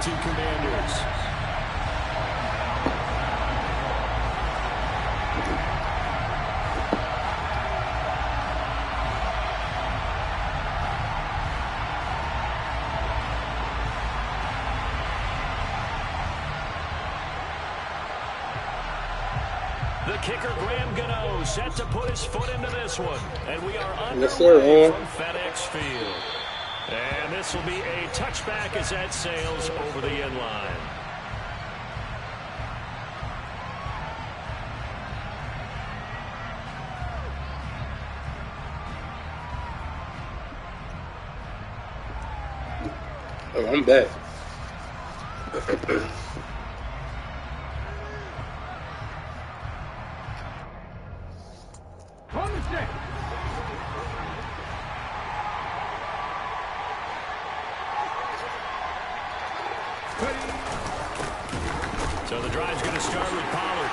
two Commanders. The kicker, Graham Gano, set to put his foot into this one. And we are underway from FedEx Field. And this will be a touchback as that sails over the end line. Oh, I'm back. So the drive's going to start with Pollard.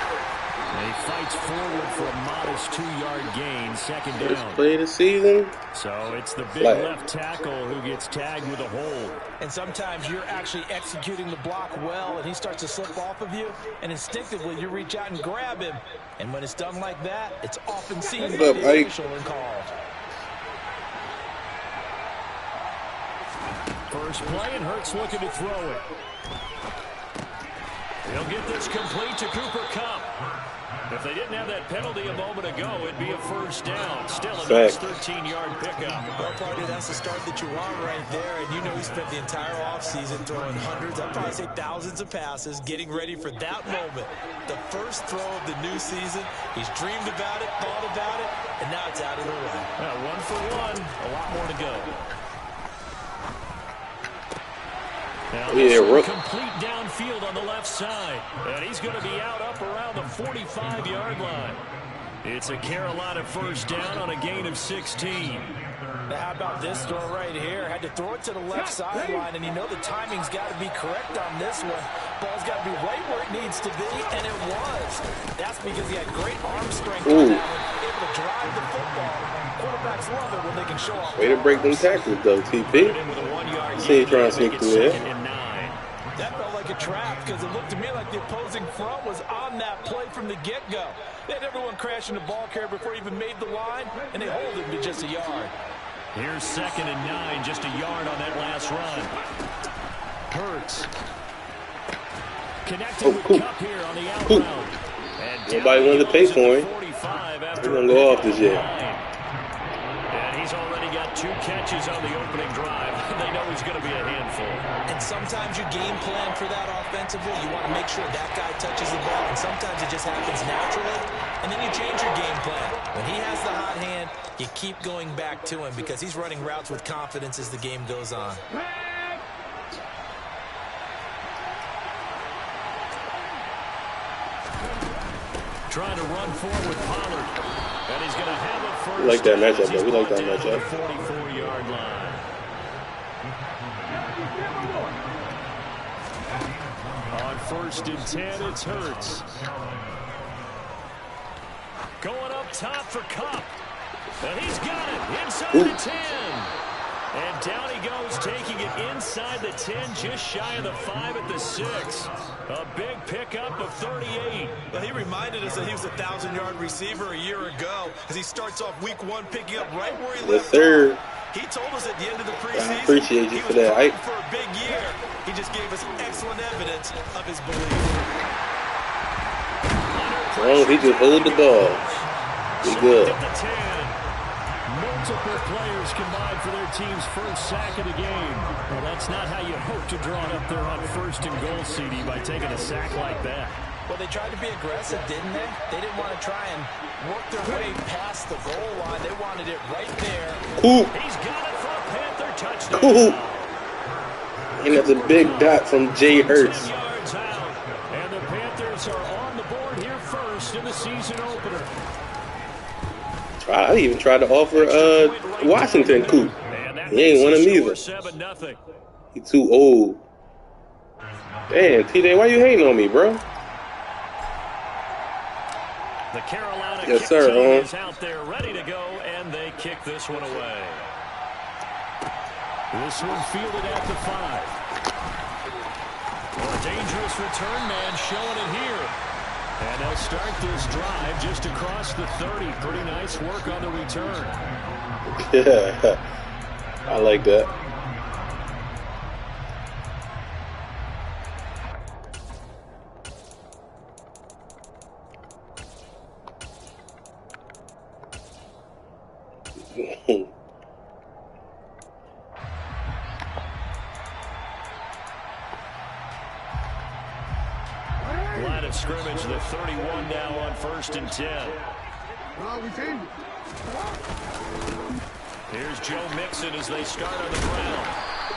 And he fights forward for a modest 2-yard gain, second down. First play of the season. So it's the big left tackle who gets tagged with a hold. And sometimes you're actually executing the block well, and he starts to slip off of you, and instinctively you reach out and grab him. And when it's done like that, it's often seen by the official and called. First play, and Hurts looking to throw it. He'll get this complete to Cooper Kupp. If they didn't have that penalty a moment ago, it'd be a first down. Still a nice 13-yard pickup. Well, partner, that's the start that you want right there. And you know he spent the entire offseason throwing hundreds, I'd probably say thousands of passes, getting ready for that moment. The first throw of the new season. He's dreamed about it, thought about it, and now it's out of the way. Well, 1 for 1, a lot more to go. Now complete downfield on the left side. And he's going to be out up around the 45-yard line. It's a Carolina first down on a gain of 16. Now how about this throw right here? Had to throw it to the left sideline, and you know the timing's got to be correct on this one. Ball's got to be right where it needs to be, and it was. That's because he had great arm strength on that one, able to drive the football. Quarterbacks love it when they can show off. Way to break them tackles, though, TP. See you trying to sneak through there. That felt like a trap because it looked to me like the opposing front was on that play from the get-go. They had everyone crashing the ball carrier before he even made the line, and they hold him to just a yard. Here's 2nd and 9, just a yard on that last run. Hurts. Connected with Kupp here on the out route. Nobody wanted to pay for him. He's going to go off this year. And he's already got 2 catches on the opening drive. They know he's going to be a handful. And sometimes you game plan for that offensively. You want to make sure that guy touches the ball, and sometimes it just happens naturally. And then you change your game plan. When he has the hot hand, you keep going back to him because he's running routes with confidence as the game goes on. Trying to run forward with Pollard. And he's going to have a first. We like that matchup, though. We like that matchup. 44-yard line. On 1st and 10, it's Hurts. Going up top for Kupp. And he's got it inside the 10. And down he goes, taking it inside the 10, just shy of the 5 at the 6. A big pickup of 38. Well, he reminded us that he was a 1,000-yard receiver a year ago as he starts off week 1 picking up right where he left off. He told us at the end of the preseason I appreciate you for that. For a big year. He just gave us excellent evidence of his belief. Oh, he just hold the ball. Be good. Multiple players combined for their team's first sack of the game. Well, that's not how you hope to draw it up there on 1st and goal, CD, by taking a sack like that. Well, they tried to be aggressive, didn't they? They didn't want to try and work their way past the goal line. They wanted it right there. He's got it for a Panther touchdown. And that's a big dot from Jay Hurts. 10 yards out. And the Panthers are on the board here first in the season opener. I even tried to offer Washington Coop. He ain't want him either. 7-0. He too old. Damn, TJ, why you hating on me, bro? The Carolina yes, kick sir, team is out there ready to go, and they kick this one away. This one fielded at the 5. Dangerous return man showing it here. And they'll start this drive just across the 30. Pretty nice work on the return. Yeah, I like that. Line of scrimmage, the 31 now on 1st and 10. Here's Joe Mixon as they start on the ground.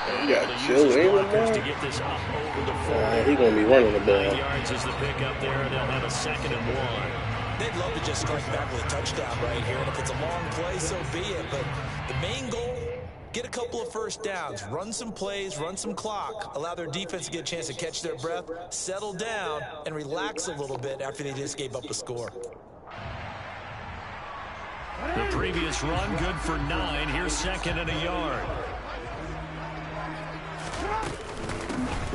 And you got Joe Ingram to get this up over the 40. He's going to be running the ball. 9 yards is the pickup there, and they'll have a 2nd and 1. They'd love to just strike back with a touchdown right here, and if it's a long play, so be it. But the main goal, get a couple of first downs, run some plays, run some clock, allow their defense to get a chance to catch their breath, settle down, and relax a little bit after they just gave up a score. The previous run, good for 9. Here's 2nd and a yard.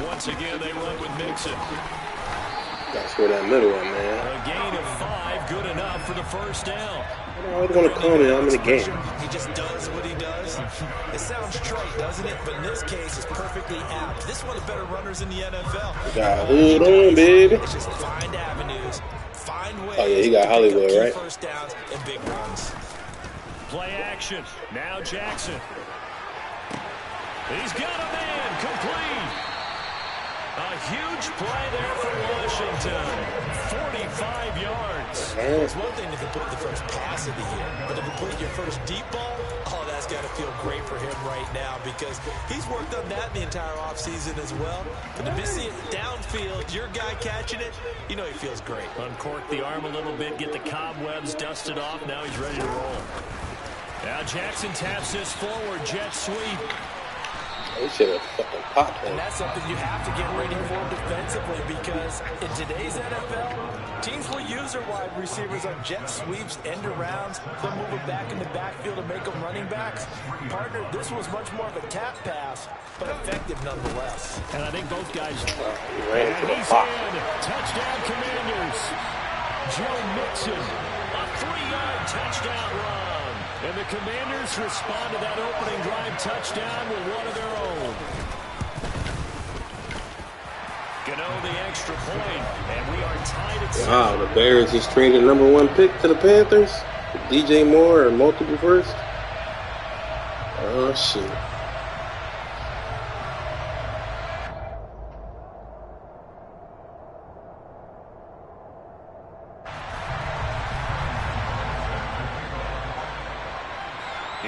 Once again, they run with Mixon. That's where that middle one, man. A gain of 5, good enough for the first down. I always want to call me. I'm in the game. He just does what he does. It sounds trite, doesn't it? But in this case, it's perfectly apt. This is one of the better runners in the NFL. Got hold on, baby. It's just find avenues, find ways. Oh, yeah, he got Hollywood, right? First downs and big runs. Play action. Now Jackson. He's got a man complete. A huge play there for Washington. 45 yards. It's one thing to complete the first pass of the year, but to complete your first deep ball, oh, that's got to feel great for him right now because he's worked on that the entire offseason as well. But to see it downfield, your guy catching it, you know he feels great. Uncork the arm a little bit, get the cobwebs dusted off. Now he's ready to roll. Now Jackson taps this forward, jet sweep. They should have fucking popped him. And that's something you have to get ready for defensively because in today's NFL, teams will use their wide receivers on jet sweeps, end arounds. They'll move it back in the backfield to make them running backs. Partner, this was much more of a tap pass, but effective nonetheless. And I think both guys. He ran into the box. Touchdown, Commanders. Joe Mixon, a 3-yard touchdown run. And the Commanders respond to that opening drive touchdown with one of their own. Gano the extra point, and we are tied at 7. Wow, the Bears just traded #1 pick to the Panthers. DJ Moore or multiple first. Oh, shit.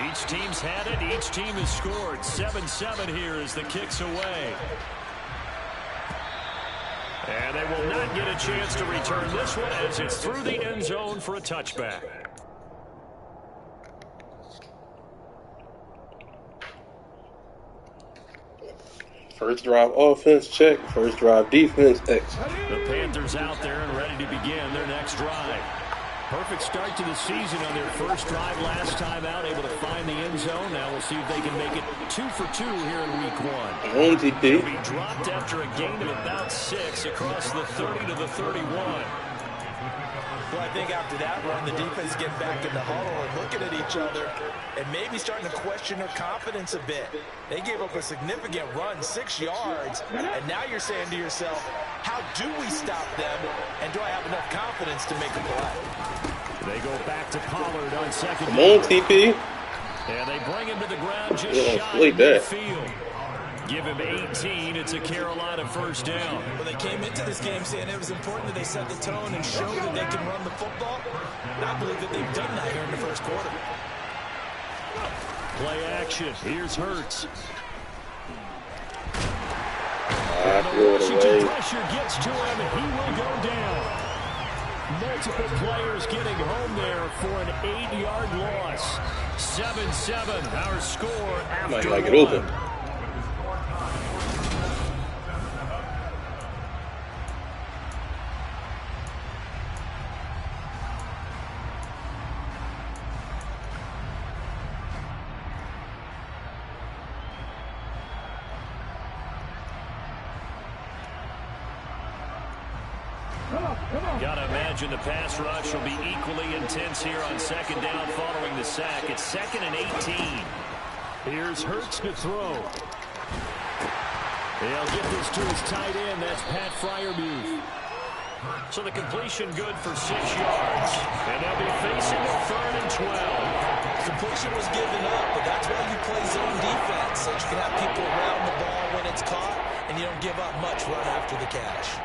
Each team's had it. Each team has scored. 7-7 here as the kick's away. And they will not get a chance to return this one as it's through the end zone for a touchback. First drive offense, check. First drive defense, X. The Panthers out there and ready to begin their next drive. Perfect start to the season on their first drive last time out, able to find the end zone. Now we'll see if they can make it 2 for 2 here in week 1. On TP. They'll be dropped after a gain of about 6 across the 30 to the 31. Well, I think after that run, the defense get back in the huddle and looking at each other and maybe starting to question their confidence a bit. They gave up a significant run, 6 yards, and now you're saying to yourself, how do we stop them, and do I have enough confidence to make a play? They go back to Pollard on second. Come on, TP. And they bring him to the ground just Yeah, shy like of that. midfield. Give him 18. It's a Carolina first down. Well, they came into this game saying it was important that they set the tone and show that they can run the football. And I believe that they've done that here in the first quarter. Play action. Here's Hurts. I The threw it Washington away. pressure gets to him, and he will go down. Multiple players getting home there for an 8-yard loss. 7-7, our score after Might like it one. open. Gotta imagine the pass rush will be equally intense here on second down following the sack. It's 2nd and 18. Here's Hurts to throw. He'll get this to his tight end. That's Pat Freiermuth. So the completion good for 6 yards. And they'll be facing a 3rd and 12. Completion was given up, but that's why you play zone defense, so you can have people around the ball when it's caught, and you don't give up much run after the catch.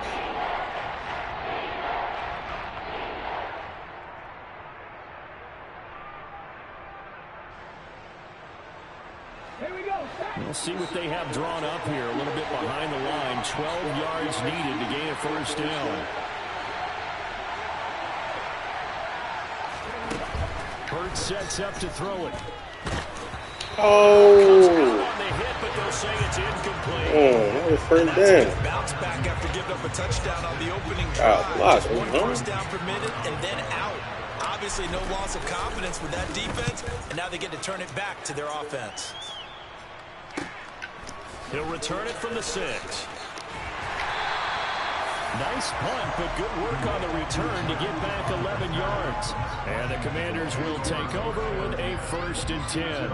We'll see what they have drawn up here. A little bit behind the line. 12 yards needed to gain a 1st down. Hurts sets up to throw it. Oh. On the hit, but they'll say it's incomplete. Oh, that was 1st down. Bounce back after giving up a touchdown on the opening drive. Block. 1 first down permitted and then out. Obviously no loss of confidence with that defense, and now they get to turn it back to their offense. He'll return it from the 6. Nice punt, but good work on the return to get back 11 yards. And the Commanders will take over with a 1st and 10.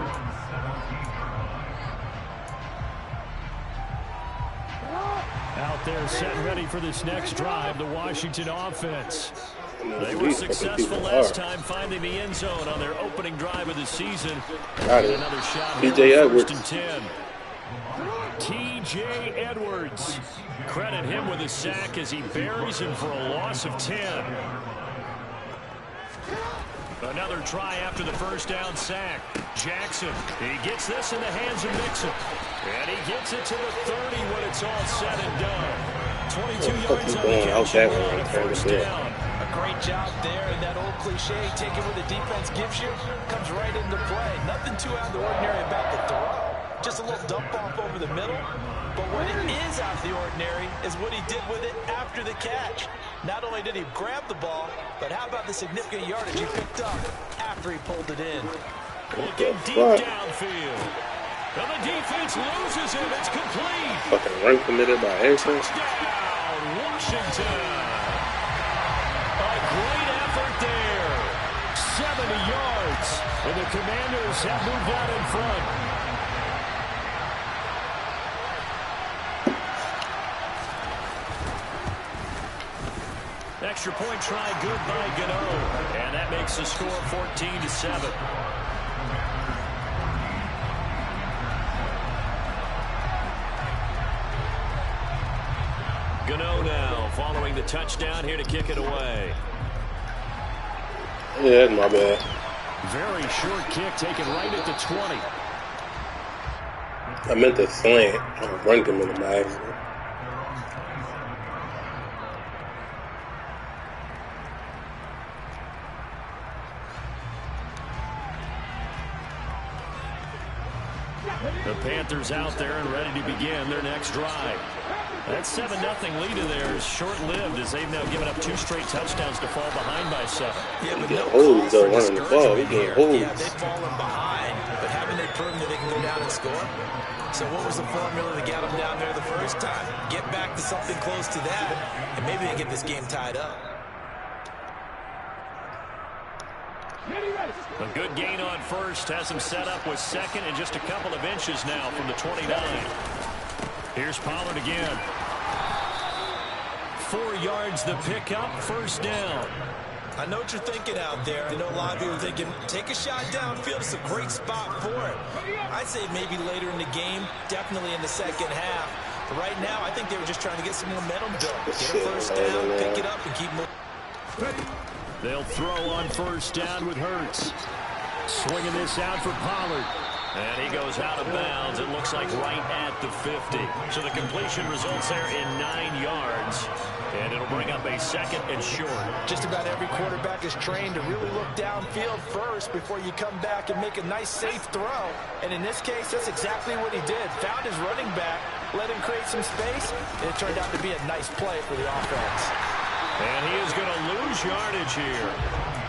Out there set and ready for this next drive, the Washington offense. They were successful last time finding the end zone on their opening drive of the season. Another shot here, 1st and 10. T.J. Edwards. Credit him with a sack as he buries him for a loss of 10. Another try after the 1st down sack. Jackson, he gets this in the hands of Mixon. And he gets it to the 30 when it's all said and done. 22 yards on the catch and on a 1st down. A great job there, and that old cliche, taking what the defense gives you, comes right into play. Nothing too out of the ordinary about the throw. Just a little dump off over the middle. But what is out of the ordinary is what he did with it after the catch. Not only did he grab the ball, but how about the significant yardage he picked up after he pulled it in. Looking deep downfield. And the defense loses it. It's complete. Fucking run committed by Anderson. Touchdown, Washington. A great effort there. 70 yards. And the Commanders have moved out in front. Extra point try good by Gano. And that makes the score 14-7. Gano now following the touchdown here to kick it away. Yeah, that's my bad. Very short kick taken right at the 20. I meant to slant. I run committed by accident. The Panthers out there and ready to begin their next drive. That 7-0 lead of theirs short-lived as they've now given up 2 straight touchdowns to fall behind by 7. Yeah, but no holds though running the ball. He getting holds. Yeah, they've fallen behind, but haven't they proven that they can go down and score? So what was the formula to get them down there the first time? Get back to something close to that, and maybe they get this game tied up. A good gain on first has him set up with 2nd and just a couple of inches now from the 29. Here's Pollard again. 4 yards the pickup, 1st down. I know what you're thinking out there. I know a lot of you are thinking, take a shot downfield. It's a great spot for it. I'd say maybe later in the game, definitely in the 2nd half. But right now, I think they were just trying to get some momentum built. Get a 1st down, pick it up, and keep moving. They'll throw on 1st down with Hurts. Swinging this out for Pollard. And he goes out of bounds. It looks like right at the 50. So the completion results there in 9 yards. And it'll bring up a 2nd and short. Just about every quarterback is trained to really look downfield first before you come back and make a nice, safe throw. And in this case, that's exactly what he did. Found his running back, let him create some space, and it turned out to be a nice play for the offense. And he is going to lose yardage here.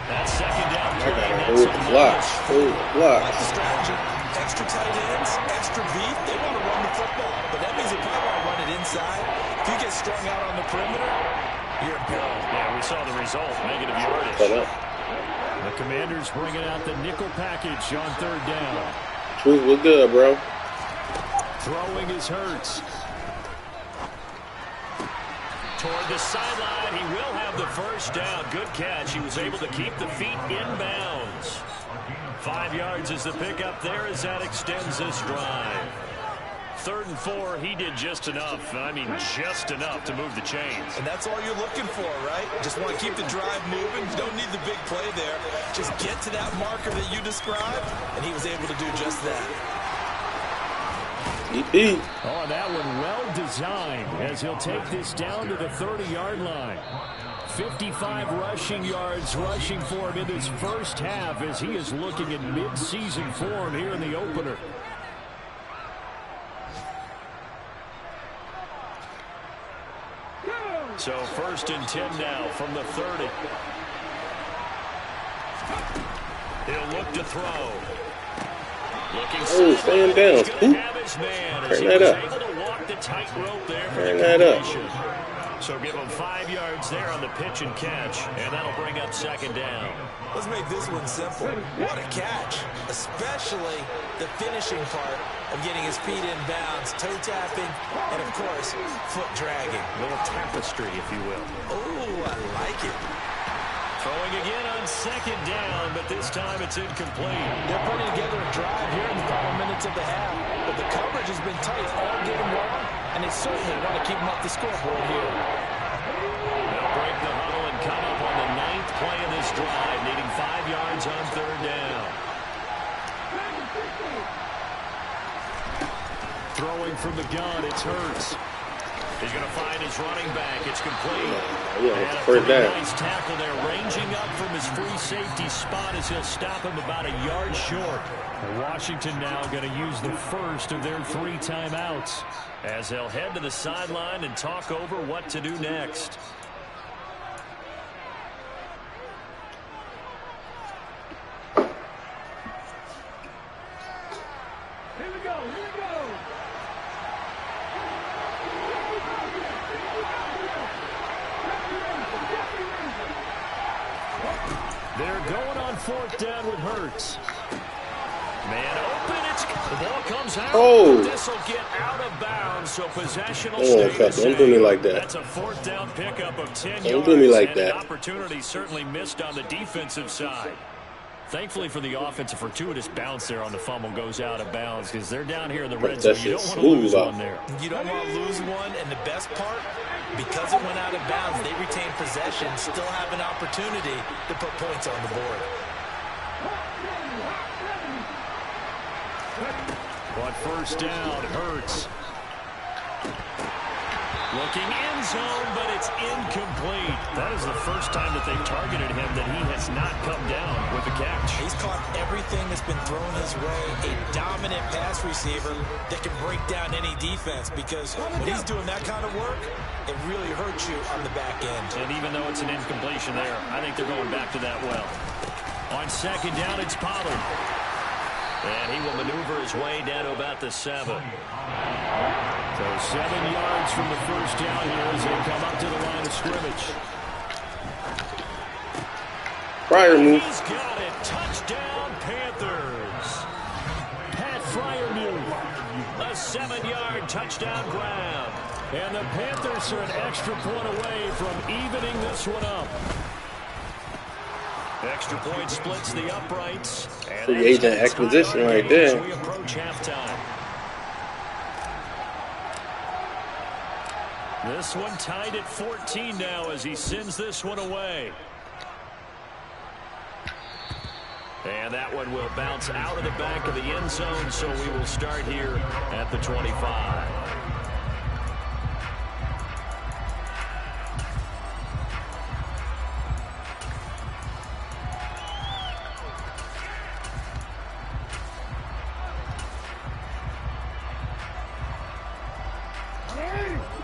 That 2nd down play. Hold the blocks. Hold the blocks. Like the strategy. Extra tight ends, extra beef. They want to run the football, but that means they probably want to run it inside. If you get strung out on the perimeter, You're in peril. Yeah, we saw the result. Negative yardage. The Commanders bringing out the nickel package on 3rd down. Truth was good, bro. Throwing is Hurts. Toward the sideline, he will have the first down. Good catch. He was able to keep the feet in bounds. 5 yards is the pickup there as that extends this drive. 3rd and 4, he did just enough. I mean, just enough to move the chains. And that's all you're looking for, right? Just want to keep the drive moving. You don't need the big play there. Just get to that marker that you described, and he was able to do just that. EP. Oh, that one well designed as he'll take this down to the 30-yard line. 55 rushing yards rushing for him in this first half as he is looking in mid-season form here in the opener. So 1st and 10 now from the 30. He'll look to throw. Oh, stand down. Turn that up. Turn that up. So give him 5 yards there on the pitch and catch, and that'll bring up 2nd down. Let's make this one simple. What a catch, especially the finishing part of getting his feet in bounds, toe tapping, and of course, foot dragging. A little tapestry, if you will. Oh, I like it. Throwing again on 2nd down, but this time it's incomplete. They're putting together a drive here in the final minutes of the half, but the coverage has been tight all game long, and they certainly want to keep them off the scoreboard here. They'll break the huddle and come up on the 9th play of this drive, needing 5 yards on 3rd down. Throwing from the gun, it's Hurts. He's going to find his running back. It's complete. Yeah, and a first down. nice tackle there, ranging up from his free safety spot as he'll stop him about a yard short. And Washington now going to use the first of their 3 timeouts as they'll head to the sideline and talk over what to do next. Here we go. They're going on 4th down with Hurts. Man open, the ball comes out. Oh. This will get out of bounds, so possession will stay the same. Don't do me like that. That's a 4th down pickup of 10 yards. Don't do me like and that. An opportunity certainly missed on the defensive side. Thankfully for the offense, a fortuitous bounce there on the fumble goes out of bounds because they're down here in the red zone. You don't want to lose one there. You don't want to lose one, and the best part, because it went out of bounds, they retain possession, still have an opportunity to put points on the board. But 1st down, Hurts. Looking end zone, but it's incomplete. That is the first time that they've targeted him that he has not come down with a catch. He's caught everything that's been thrown his way. A dominant pass receiver that can break down any defense, because when he's doing that kind of work, it really hurts you on the back end. And even though it's an incompletion there, I think they're going back to that well. On 2nd down, it's Pollard. And he will maneuver his way down to about the 7. So 7 yards from the first down here as they come up to the line of scrimmage. Fryer move. He's got it. Touchdown, Panthers. Pat Freiermuth. A 7-yard touchdown grab. And the Panthers are an extra point away from evening this one up. Extra point splits the uprights. Free agent acquisition right there. As we approach halftime. This one tied at 14 now as he sends this one away. And that one will bounce out of the back of the end zone, so we will start here at the 25.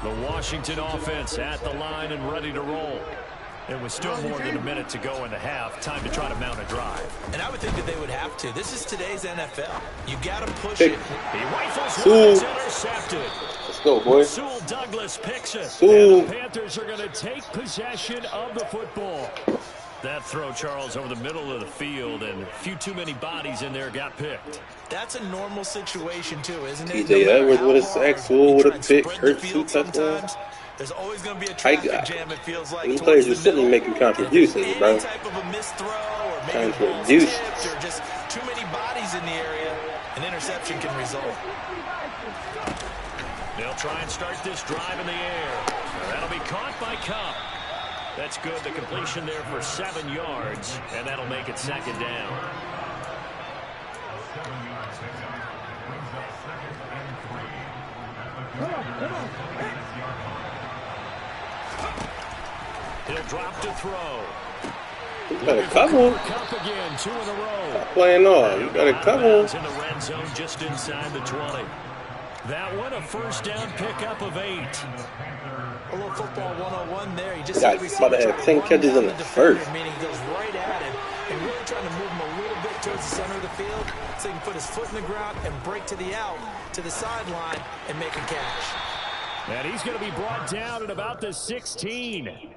The Washington offense at the line and ready to roll. And with still more than a minute to go in the half, time to try to mount a drive. And I would think that they would have to. This is today's NFL. You got to push it. He rifles one, it's intercepted. Let's go, boy. Sewell Douglas picks it. Sewell. And the Panthers are going to take possession of the football. That throw, Charles, over the middle of the field, and a few too many bodies in there got picked. That's a normal situation, too, isn't it? TJ Edwards with a sack, Sewell with a pick, Hurts 2 touchdowns. There's always going to be a traffic jam, it feels like. These players are sitting making contributions, bro. Type of a missed throw or maybe Contributions. or just too many bodies in the area, an interception can result. They'll try and start this drive in the air. That'll be caught by Cup. That's good. The completion there for 7 yards, and that'll make it second down. He'll drop to throw. You got a couple. Cup again, 2 in a row. Stop playing off. You got a couple. In the red zone, just inside the 20. That one, a first down pickup of 8. A little football 101 there. He just Got about to have 10 catches in the first. Meaning he goes right at him and really trying to move him a little bit towards the center of the field so he can put his foot in the ground and break to the out, to the sideline, and make a catch. And he's going to be brought down at about the 16.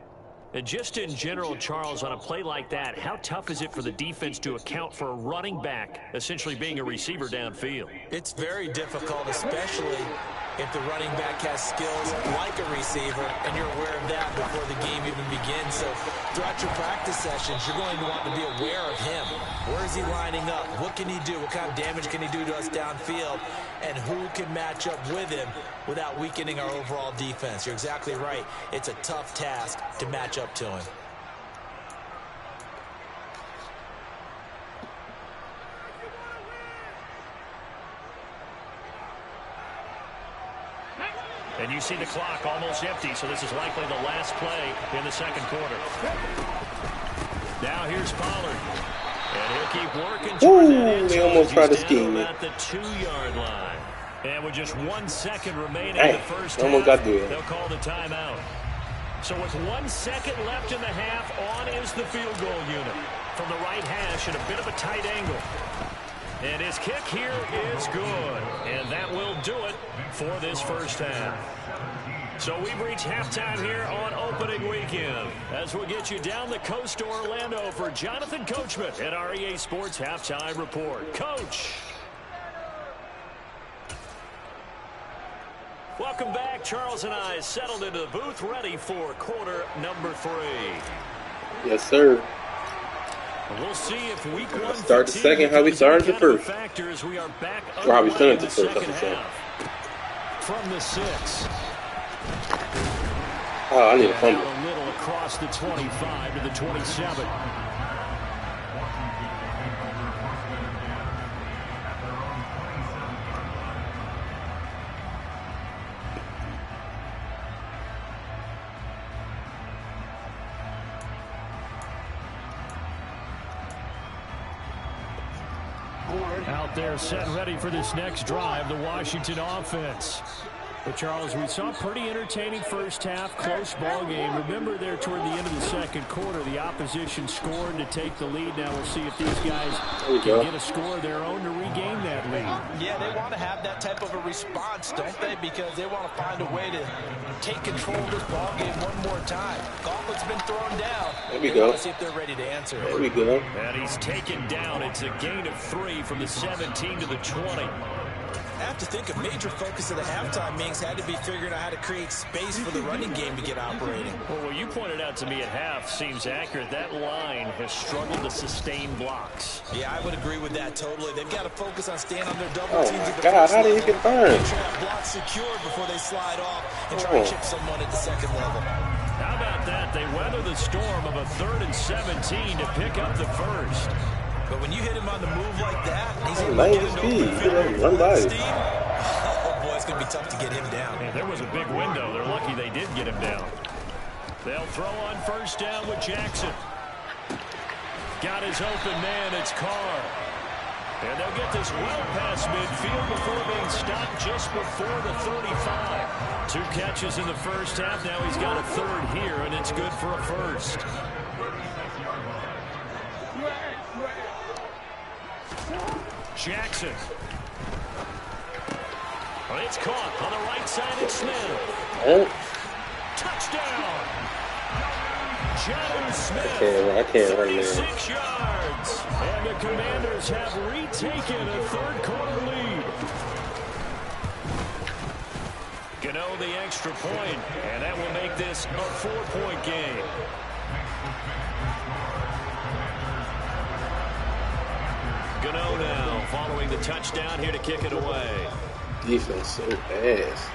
And just in general, Charles, on a play like that, how tough is it for the defense to account for a running back essentially being a receiver downfield? It's very difficult, especially if the running back has skills like a receiver, and you're aware of that before the game even begins. So throughout your practice sessions, you're going to want to be aware of him. Where is he lining up? What can he do? What kind of damage can he do to us downfield? And who can match up with him without weakening our overall defense? You're exactly right. It's a tough task to match up to him. And you see the clock almost empty, so this is likely the last play in the second quarter. Now here's Pollard. And he'll keep working toward that end zone. They almost tried to scheme me. At the 2-yard line. And with just 1 second remaining in the first almost half, got to it. they'll call the timeout. So with 1 second left in the half, on is the field goal unit. From the right hash at a bit of a tight angle. And his kick here is good. And that will do it for this first half. So we've reached halftime here on opening weekend. As we'll get you down the coast to Orlando for Jonathan Coachman at our EA Sports Halftime Report. Coach. Welcome back. Charles and I settled into the booth ready for quarter number 3. Yes, sir. We'll see if week 1 start the second how we started the first. We are back or how we started the the first, I second should say. half. From the 6. Oh, I need a fumble. A little across the 25 to the 27. Out there set and ready for this next drive, the Washington offense. But, Charles, we saw a pretty entertaining first half, close ball game. Remember there toward the end of the second quarter, the opposition scored to take the lead. Now we'll see if these guys can get a score of their own to regain that lead. Yeah, they want to have that type of a response, don't they? Because they want to find a way to take control of this ball game one more time. Gauntlet's been thrown down. There we go. Want to see if they're ready to answer it. There we go. And he's taken down. It's a gain of 3 from the 17 to the 20. I have to think a major focus of the halftime meetings had to be figuring out how to create space for the running game to get operating. Well, what you pointed out to me at half seems accurate. That line has struggled to sustain blocks. Yeah, I would agree with that totally. They've got to focus on staying on their double Oh teams. my God, how did he get burned? Make sure that block's secured before they slide off and try to chip someone at the second level. How about that? They weather the storm of a 3rd and 17 to pick up the first. But when you hit him on the move like that, he's able to Lane get his into speed. open He field let him run by with him. steam. Oh, boy, it's going to be tough to get him down. And there was a big window. They're lucky they did get him down. They'll throw on first down with Jackson. Got his open man. It's Carr. And they'll get this well past midfield before being stopped just before the 35. 2 catches in the first half. Now he's got a third here, and it's good for a first. Jackson. Well, it's caught on the right side. It's Smith. Touchdown. John Smith. I can't run there. 36 yards. And the Commanders have retaken a third-quarter lead. Gano the extra point, and that will make this a 4-point game. Gano now following the touchdown here to kick it away. Defense so fast.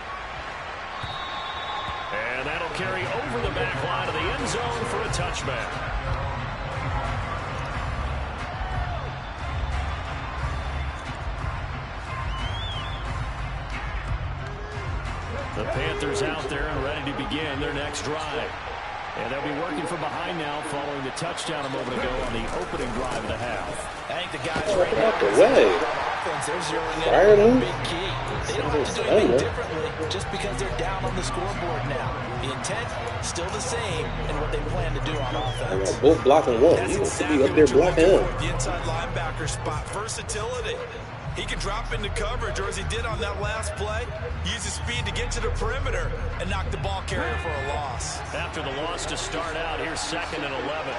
And that'll carry over the back line of the end zone for a touchback. The Panthers out there and ready to begin their next drive. And they'll be working from behind now following the touchdown a moment ago on the opening drive of the half. I think the guys right now out the way. they're zeroing in on a big key. They don't have to do anything differently just because they're down on the scoreboard now. The intent still the same in what they plan to do on offense. Both blocking one. You exactly be up there blocking him. The inside linebacker spot. Versatility. He can drop into coverage, or as he did on that last play, use his speed to get to the perimeter and knock the ball carrier for a loss. After the loss to start out, here's 2nd and 11.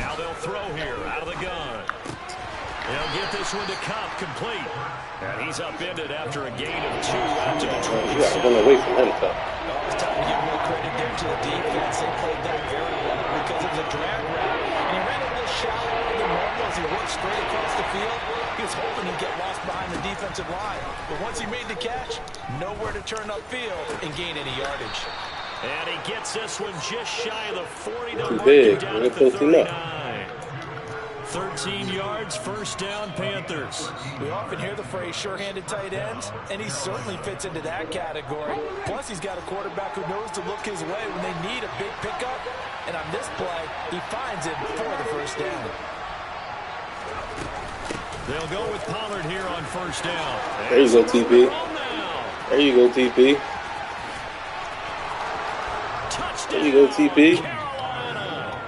Now they'll throw here out of the gun. They'll get this one to Cup, complete. And he's upended after a gain of 2 out to the 27. You got to run away from him, Cup. It's time to give more credit there to the defense. They played that very well because of the drag route. And he ran a little shallower than normal as he worked straight across the field. He was hoping he'd get lost behind the defensive line. But once he made the catch, nowhere to turn upfield and gain any yardage. And he gets this one just shy of the 40. Too big. Down at the 39. 13 yards, first down, Panthers. We often hear the phrase sure-handed tight ends, and he certainly fits into that category. Plus, he's got a quarterback who knows to look his way when they need a big pickup. And on this play, he finds it for the first down. They'll go with Pollard here on first down. There you go, TP. There you go, TP. Touchdown. There you go, TP. Carolina.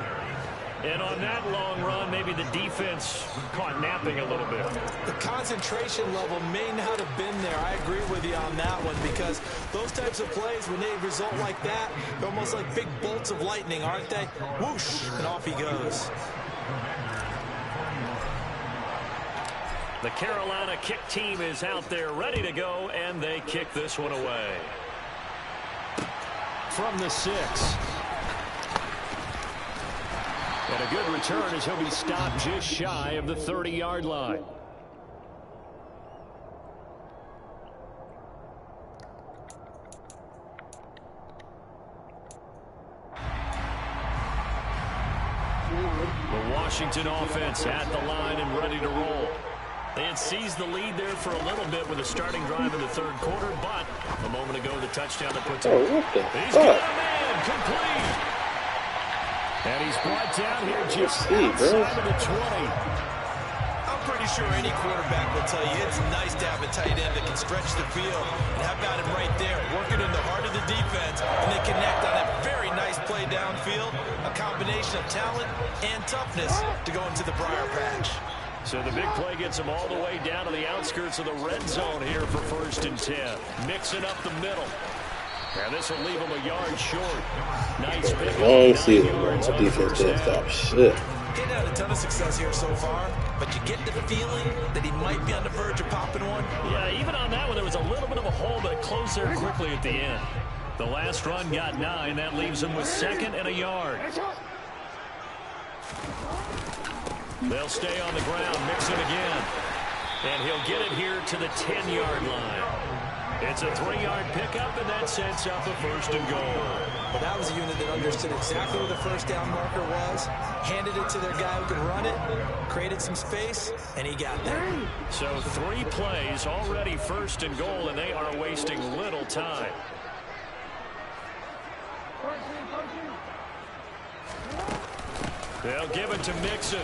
And on that long run, maybe the defense caught napping a little bit. The concentration level may not have been there. I agree with you on that one because those types of plays, when they result like that, they're almost like big bolts of lightning, aren't they? Whoosh, and off he goes. The Carolina kick team is out there ready to go, and they kick this one away. From the 6. And a good return as he'll be stopped just shy of the 30-yard line. The Washington offense at the line and ready to roll. They had seized the lead there for a little bit with a starting drive in the third quarter, but a moment ago the touchdown that puts him. Oh, what the He's fuck? got a man, complete. And he's brought down here just outside of the 20. I'm pretty sure any quarterback will tell you it's nice to have a tight end that can stretch the field. And how about him right there, working in the heart of the defense, and they connect on a very nice play downfield, a combination of talent and toughness to go into the briar patch. So the big play gets him all the way down to the outskirts of the red zone here for 1st and 10. Mixing up the middle. And this will leave him a yard short. Nice pick. Long season, bro. My defense didn't stop shit. He's had a ton of success here so far, but you get the feeling that he might be on the verge of popping one. Yeah, even on that one, there was a little bit of a hole, but it closed there quickly at the end. The last run got 9. That leaves him with 2nd and a yard. They'll stay on the ground, mix it again. And he'll get it here to the 10-yard line. It's a 3-yard pickup, and that sets up a 1st and goal. Well, that was a unit that understood exactly where the first down marker was, handed it to their guy who could run it, created some space, and he got there. So 3 plays, already 1st and goal, and they are wasting little time. They'll give it to Mixon.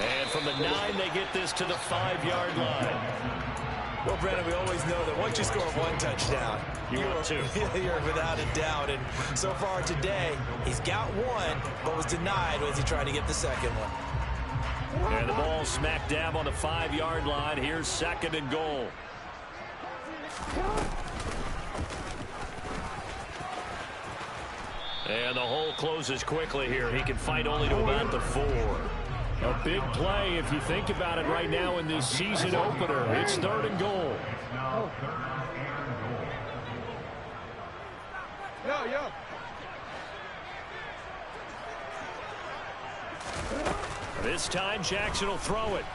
And from the 9, they get this to the 5-yard line. Well, Brandon, we always know that once you score one touchdown, you're without a doubt. And so far today, he's got one, but was denied as he tried to get the second one. And the ball smack dab on the 5-yard line. Here's 2nd and goal. And the hole closes quickly here. He can fight only to about the 4. A big play if you think about it right now in this season opener. It's 3rd and goal. This time Jackson will throw it.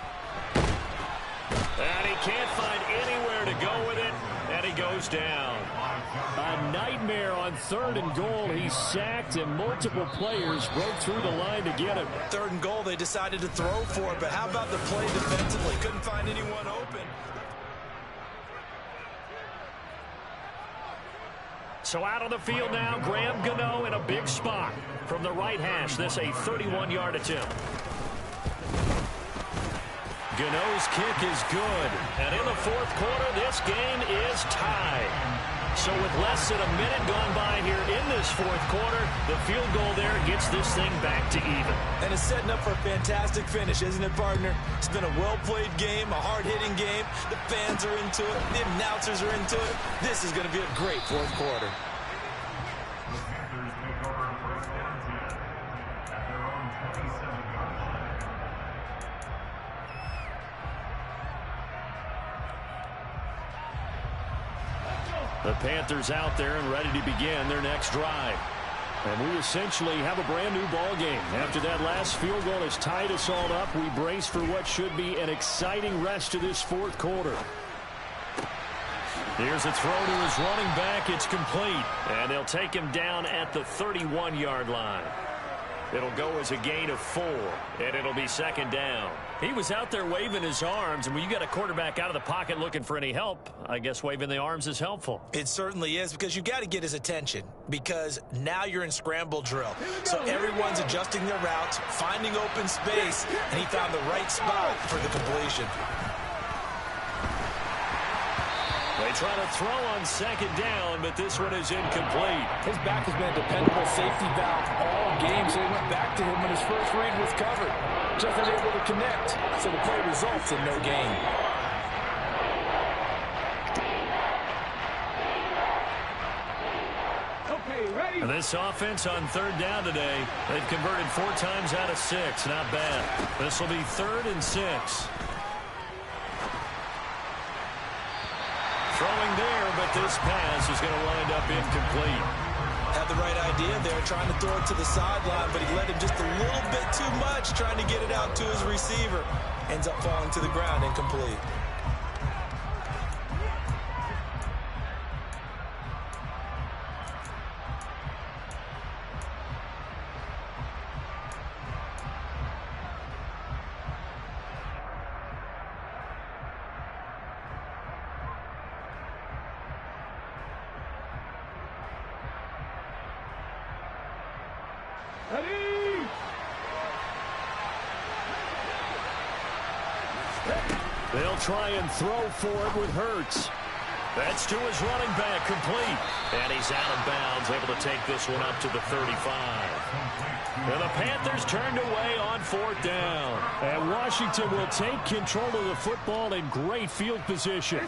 And he can't find anywhere to go with it. And he goes down. A nightmare on 3rd and goal. He's sacked and multiple players broke through the line to get him. 3rd and goal, they decided to throw for it. But how about the play defensively? Couldn't find anyone open. So out on the field now, Graham Gano in a big spot. From the right hash, this a 31-yard attempt. Gano's kick is good. And in the 4th quarter, this game is tied. So with less than a minute gone by here in this 4th quarter, the field goal there gets this thing back to even. And it's setting up for a fantastic finish, isn't it, partner? It's been a well-played game, a hard-hitting game. The fans are into it. The announcers are into it. This is going to be a great 4th quarter. The Panthers out there and ready to begin their next drive. And we essentially have a brand new ball game. After that last field goal has tied us all up, we brace for what should be an exciting rest of this 4th quarter. Here's a throw to his running back. It's complete. And they'll take him down at the 31-yard line. It'll go as a gain of 4, and it'll be 2nd down. He was out there waving his arms, and when you got a quarterback out of the pocket looking for any help, I guess waving the arms is helpful. It certainly is, because you got to get his attention, because now you're in scramble drill. So everyone's adjusting their routes, finding open space, and he found the right spot for the completion. They try to throw on 2nd down, but this one is incomplete. His back has been a dependable safety valve all game, so they went back to him when his first read was covered. Just unable to connect, so the play results in no gain. And this offense on 3rd down today, they've converted 4 times out of 6. Not bad. This will be 3rd and 6. Throwing there, but this pass is going to wind up incomplete. Had the right idea there, trying to throw it to the sideline, but he let him just a little bit too much, trying to get it out to his receiver. Ends up falling to the ground, incomplete. They'll try and throw for it with Hurts. That's to his running back, complete. And he's out of bounds, able to take this one up to the 35. And the Panthers turned away on 4th down. And Washington will take control of the football in great field position.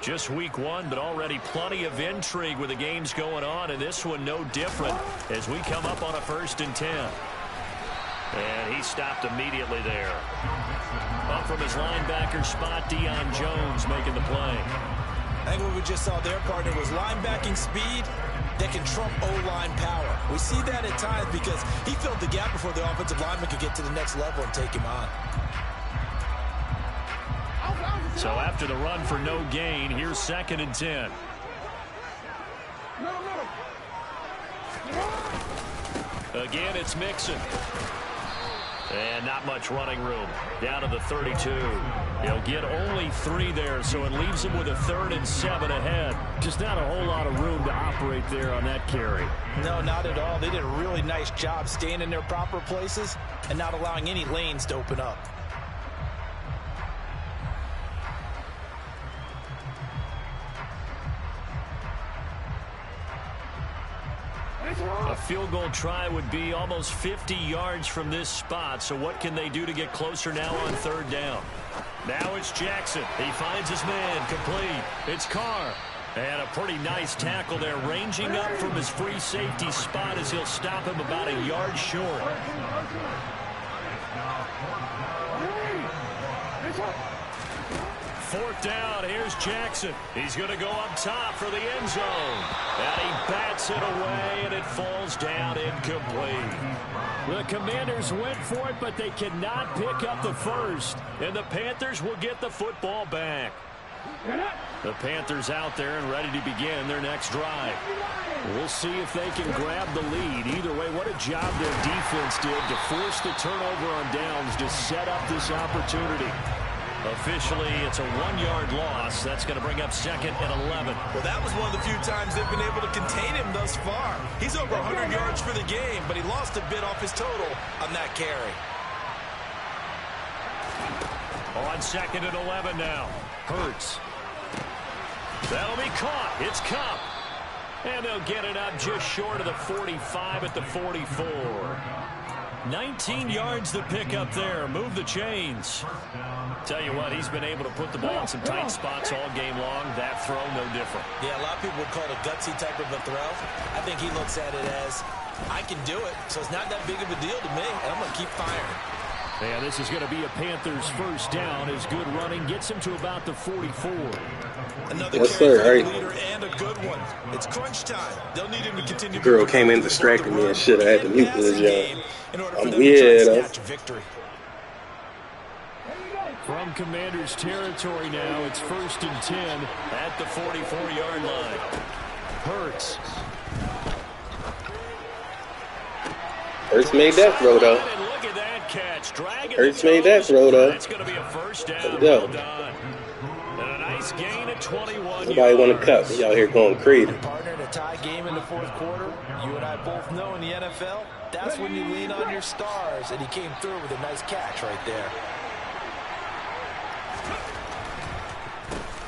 Just week 1, but already plenty of intrigue with the games going on, and this one no different as we come up on a 1st and 10. And he stopped immediately there. Up from his linebacker spot, Deion Jones making the play. I think what we just saw there, partner, was linebacking speed that can trump O-line power. We see that at times because he filled the gap before the offensive lineman could get to the next level and take him on. So after the run for no gain, here's 2nd and 10. Again, it's Mixon. And not much running room. Down to the 32. He'll get only 3 there, so it leaves him with a 3rd and 7 ahead. Just not a whole lot of room to operate there on that carry. No, not at all. They did a really nice job staying in their proper places and not allowing any lanes to open up. A field goal try would be almost 50 yards from this spot, so what can they do to get closer now on third down? Now it's Jackson. He finds his man, complete. It's Carr. And a pretty nice tackle there, ranging up from his free safety spot as he'll stop him about a yard short. Fourth down, here's Jackson. He's going to go up top for the end zone. And he bats it away, and it falls down incomplete. The Commanders went for it, but they cannot pick up the first. And the Panthers will get the football back. The Panthers out there and ready to begin their next drive. We'll see if they can grab the lead. Either way, what a job their defense did to force the turnover on downs to set up this opportunity. Officially, it's a 1-yard loss. That's going to bring up second and 11. Well, that was one of the few times they've been able to contain him thus far. He's over 100 yards for the game, but he lost a bit off his total on that carry. On second and 11 now. Hurts. That'll be caught. It's Cup. And they'll get it up just short of the 45 at the 44. 19 yards to pick up there. Move the chains. Tell you what, he's been able to put the ball in some tight spots all game long. That throw, no different. Yeah, a lot of people would call it a gutsy type of a throw. I think he looks at it as, I can do it, so it's not that big of a deal to me, and I'm going to keep firing. Yeah, this is going to be a Panthers first down as good running gets him to about the 44. Another Yes, carry sir. for the leader and a good one. It's crunch time. They'll need him to continue. Girl came in distracting me and shit. I had to mute this job. I'm weird, though. Victory. From Commanders territory now, it's first and 10 at the 44-yard line. Hurts. Hurts made that throw, though. Look at that catch. Hurts made that throw, though. That's going to be a first down. There we go. Well done. And a nice gain at 21. Nobody want to cut. He out here going crazy. Partner in a tie game in the fourth quarter. You and I both know in the NFL, that's when you lean on your stars, and he came through with a nice catch right there.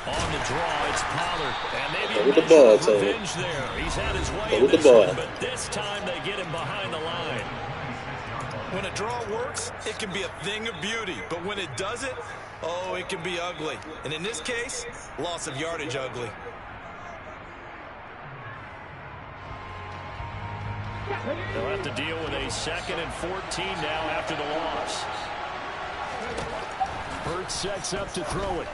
On the draw, it's Pollard. And maybe Go with the ball, Tony. revenge there. He's had his way Go with in the this ball. one, but this time they get him behind the line. When a draw works, it can be a thing of beauty. But when it doesn't, oh, it can be ugly. And in this case, loss of yardage ugly. They'll have to deal with a second and 14 now after the loss. Hurts sets up to throw it.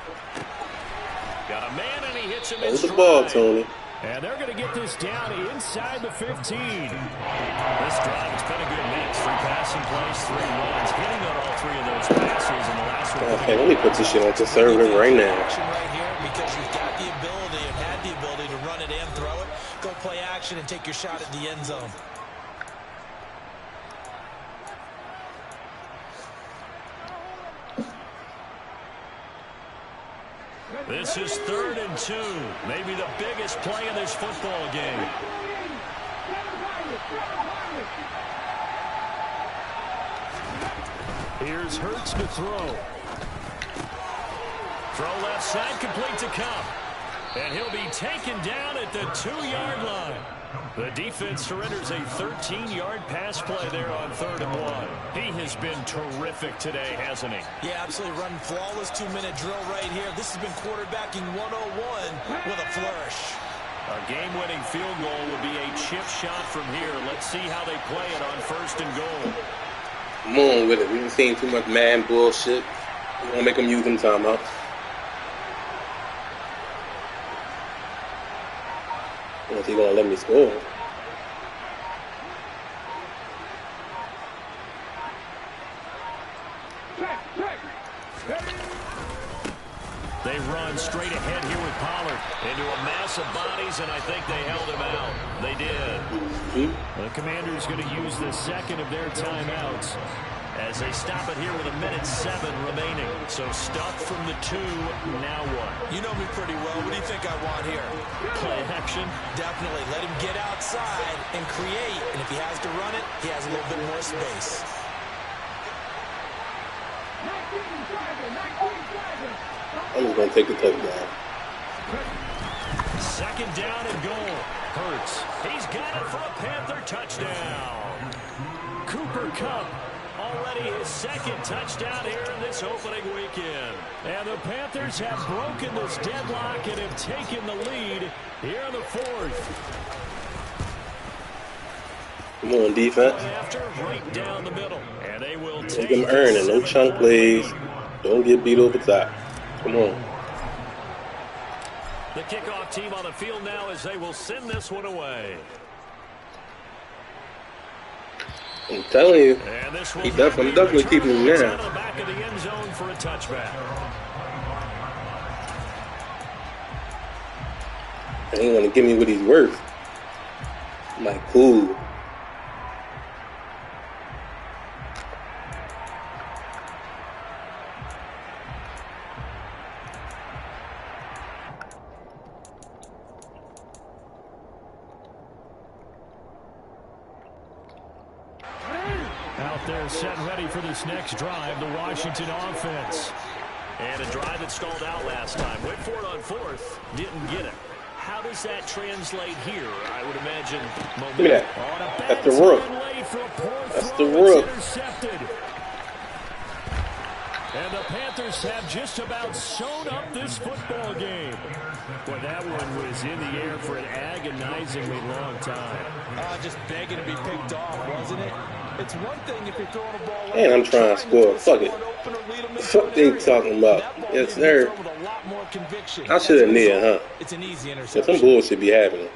Got a man, and he hits him in Hold the stride. ball, Tony. And they're going to get this down inside the 15. This drive, it's been a good mix. 3 passing plays, 3 runs. Hitting on all 3 of those passes in the last one. Okay, let me put this shit on conservative right now. Action right here because you've got the ability and had the ability to run it and throw it. Go play action and take your shot at the end zone. This is 3rd and 2. Maybe the biggest play in this football game. Here's Hurts to throw. Throw left side, complete to Cup. And he'll be taken down at the 2-yard line. The defense surrenders a 13-yard pass play there on 3rd and 1. He has been terrific today, hasn't he? Yeah, absolutely running flawless 2-minute drill right here. This has been quarterbacking 101 with a flourish. A game-winning field goal would be a chip shot from here. Let's see how they play it on 1st and goal. Come on with it. We done seen too much man bullshit. We want to make them use them timeouts. Unless he gonna let me score. They run straight ahead here with Pollard into a mass of bodies, and I think they held him out. They did. The Commanders going to use the second of their timeouts as they stop it here with 1:07 remaining. So stuck from the 2. Now what? You know me pretty well. What do you think I want here? Play action. Definitely. Let him get outside and create. And if he has to run it, he has a little bit more space. I'm just gonna take the touchdown. 2nd down and goal. Hurts. He's got it for a Panther touchdown. Cooper Kupp, already his second touchdown here in this opening weekend. And the Panthers have broken this deadlock and have taken the lead here in the fourth. Come on, defense. After, right down the middle. And they will take them earning. No chunk plays. Don't get beat over top. Come on. The kickoff team on the field now as they will send this one away. I'm telling you, And this I'm definitely keeping him out now. of the back of the end zone for a touchback. He ain't gonna give me what he's worth. I'm like, cool. Out there set and ready for this next drive, the Washington offense. And a drive that stalled out last time. Went for it on fourth, didn't get it. How does that translate here? I would imagine momentum. Look at that. That's the rook. That's the rook. And the Panthers have just about sewn up this football game. Well, that one was in the air for an agonizingly long time. Just begging to be picked off, wasn't it? It's one thing if you're throwing a ball. And I'm trying to score. Fuck it. Fuck they talking about. Yes, sir. I should have knew, huh? It's an easy interception. Some bullshit be happening.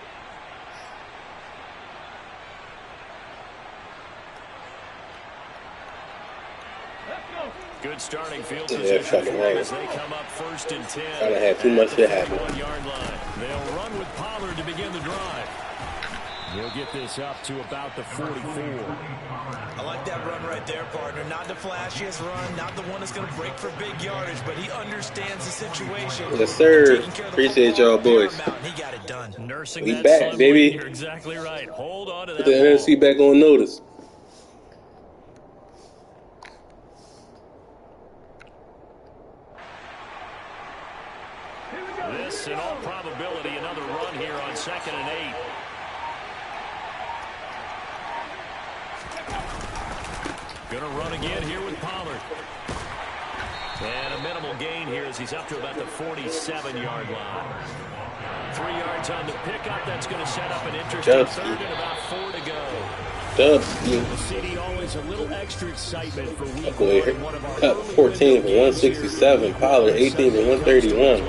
Good starting field Yeah, position fucking right. as they come up 1st and 10. I done had too much shit happen. 1-yard line. They'll run with Pollard to begin the drive. He'll get this up to about the 44. I like that run right there, partner. Not the flashiest run, not the one that's going to break for big yardage, but he understands the situation. Yes, sir. Appreciate y'all boys. He got it done. Nursing We that back, slim baby. lead. You're exactly right. Hold on to Put that the ball. NFC back on notice. This, in all probability, another run here on 2nd and 8. Going to run again here with Pollard. And a minimal gain here as he's up to about the 47-yard line. 3 yards on the pickup. That's going to set up an interesting third and about 4 to go. Dubs. CD always a little extra excitement for week Boy, cut 14 for 167. Pollard 18 for 131.